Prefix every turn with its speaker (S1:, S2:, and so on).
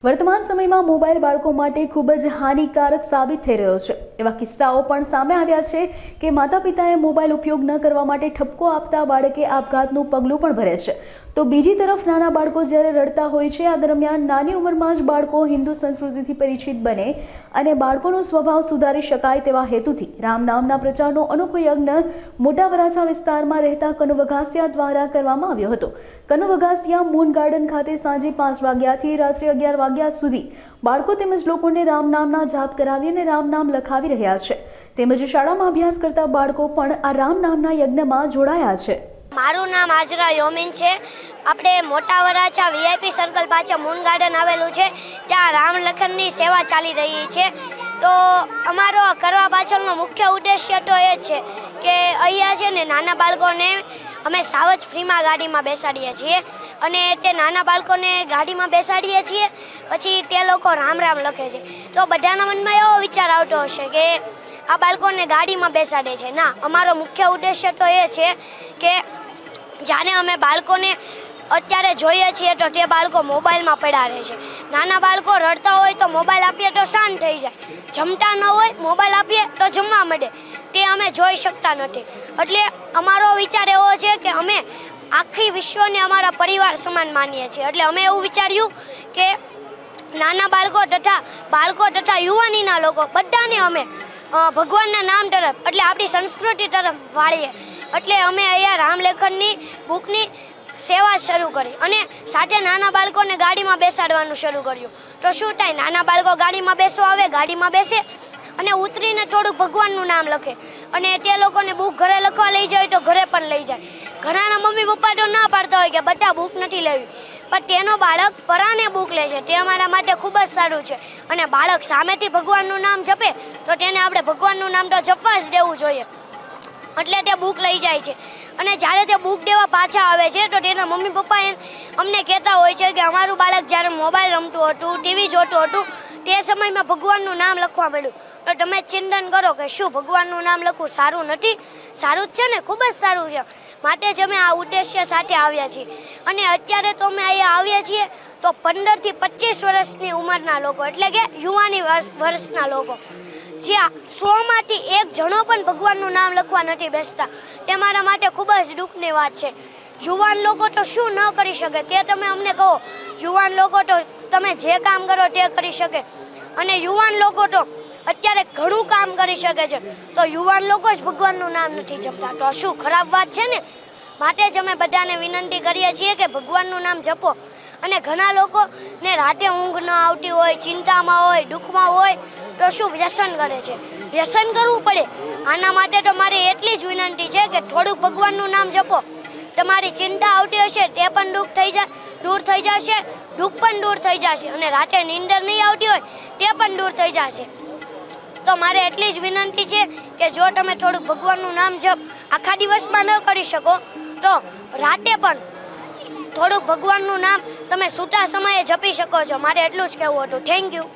S1: વર્તમાન સમયમાં મોબાઈલ બાળકો માટે ખૂબ જ હાનિકારક સાબિત થઈ રહ્યો છે। એવા કિસ્સાઓ પણ સામે આવ્યા છે કે માતા પિતાએ મોબાઈલ ઉપયોગ ન કરવા માટે ઠપકો આપતા બાળકે આપઘાતનું પગલું પણ ભરે છે। તો બીજી તરફ નાના બાળકો જ્યારે રડતા હોય છે, આ દરમિયાન નાની ઉંમરમાં જ બાળકો હિન્દુ સંસ્કૃતિથી પરિચિત બને અને બાળકોનો સ્વભાવ સુધારી શકાય તેવા હેતુથી રામ નામના પ્રચારનો અનોખો યજ્ઞ મોટા વરાછા વિસ્તારમાં રહેતા કનુ વઘાસિયા દ્વારા કરવામાં આવ્યો હતો। કનુ વઘાસિયા મૂન ગાર્ડન ખાતે સાંજે 5 વાગ્યાથી રાત્રે 11 વાગ્યા સુધી બાળકો તેમજ લોકોને રામ નામના જાપ કરાવી અને રામ નામ લખાવી રહ્યા છે। તેમજ શાળામાં અભ્યાસ કરતા બાળકો પણ આ રામ નામના યજ્ઞમાં જોડાયા છે।
S2: મારું નામ આજરા યોમિન છે। આપણે મોટા વરાછા વીઆઈપી સર્કલ પાછળ મૂન ગાર્ડન આવેલું છે, ત્યાં રામ લખનની સેવા ચાલી રહી છે। તો અમારો કરવા પાછળનો મુખ્ય ઉદ્દેશ્ય તો એ જ છે કે અહીંયા છે ને નાના બાળકોને અમે સાવજ ફ્રીમાં ગાડીમાં બેસાડીએ છીએ અને તે નાના બાળકોને ગાડીમાં બેસાડીએ છીએ, પછી તે લોકો રામ રામ લખે છે। તો બધાના મનમાં એવો વિચાર આવતો હશે કે આ બાળકોને ગાડીમાં બેસાડે છે। ના, અમારો મુખ્ય ઉદ્દેશ્ય તો એ છે કે જાણે અમે બાળકોને અત્યારે જોઈએ છીએ તો તે બાળકો મોબાઈલમાં પડ્યા રહે છે। નાના બાળકો રડતા હોય તો મોબાઈલ આપીએ તો શાંત થઈ જાય, જમતા ન હોય મોબાઈલ આપીએ તો જમવા માંડે, તે અમે જોઈ શકતા નથી। એટલે અમારો વિચાર એવો છે કે અમે આખી વિશ્વને અમારા પરિવાર સમાન માનીએ છીએ। એટલે અમે એવું વિચાર્યું કે નાના બાળકો તથા યુવાનીના લોકો બધાને અમે ભગવાનના નામ તરફ એટલે આપણી સંસ્કૃતિ તરફ વાળીએ। એટલે અમે અહીંયા રામલેખનની બુકની સેવા શરૂ કરી અને સાથે નાના બાળકોને ગાડીમાં બેસાડવાનું શરૂ કર્યું। તો શું થાય, નાના બાળકો ગાડીમાં બેસવા આવે, ગાડીમાં બેસે અને ઉતરીને થોડુંક ભગવાનનું નામ લખે અને તે લોકોને બુક ઘરે લખવા લઈ જાય તો ઘરે પણ લઈ જાય। ઘણાના મમ્મી પપ્પા તો ના પાડતા હોય કે બધા બુક નથી લેવી, પણ તેનો બાળક પરાને બુક લે છે, તે અમારા માટે ખૂબ જ સારું છે। અને બાળક સામેથી ભગવાનનું નામ જપે તો તેને આપણે ભગવાનનું નામ તો જપવા જ દેવું જોઈએ, એટલે તે બુક લઈ જાય છે। અને જ્યારે તે બુક દેવા પાછા આવે છે તો તેના મમ્મી પપ્પા અમને કહેતા હોય છે કે અમારું બાળક જ્યારે મોબાઈલ રમતું હતું, ટીવી જોતું હતું, તે સમયમાં ભગવાનનું નામ લખવા માંડ્યું। તો તમે ચિંતન કરો કે શું ભગવાનનું નામ લખવું સારું નથી? સારું જ છે ને, ખૂબ જ સારું છે। માટે જ અમે આ ઉદ્દેશ્ય સાથે આવ્યા છીએ। અને અત્યારે તો અમે અહીંયા આવ્યા છીએ તો 15 થી 25 વર્ષની ઉંમરના લોકો એટલે કે યુવાની વર્ષના લોકો, જ્યાં 100માંથી 1 જણો પણ ભગવાનનું નામ લખવા નથી બેસતા, તે મારા માટે ખૂબ જ દુઃખની વાત છે। યુવાન લોકો તો શું ન કરી શકે તે તમે અમને કહો। યુવાન લોકો તો તમે જે કામ કરો તે કરી શકે અને યુવાન લોકો તો અત્યારે ઘણું કામ કરી શકે છે, તો યુવાન લોકો જ ભગવાનનું નામ નથી જપતા, તો શું ખરાબ વાત છે ને? માટે જ અમે બધાને વિનંતી કરીએ છીએ કે ભગવાનનું નામ જપો। અને ઘણા લોકોને રાતે ઊંઘ ન આવતી હોય, ચિંતામાં હોય, દુઃખમાં હોય તો શું વ્યસન કરે છે, વ્યસન કરવું પડે। આના માટે તો મારી એટલી જ વિનંતી છે કે થોડુંક ભગવાનનું નામ જપો, તમારી ચિંતા આવતી હશે તે પણ દૂર થઈ જશે, દુઃખ પણ દૂર થઈ જશે અને રાતે નીંદર નહીં આવતી હોય તે પણ દૂર થઈ જશે। તો મારે એટલી જ વિનંતી છે કે જો તમે થોડુંક ભગવાનનું નામ જપ આખા દિવસમાં ન કરી શકો તો રાતે પણ થોડુંક ભગવાનનું નામ તમે સૂતા સમયે જપી શકો છો। મારે એટલું જ કહેવું હતું। Thank you.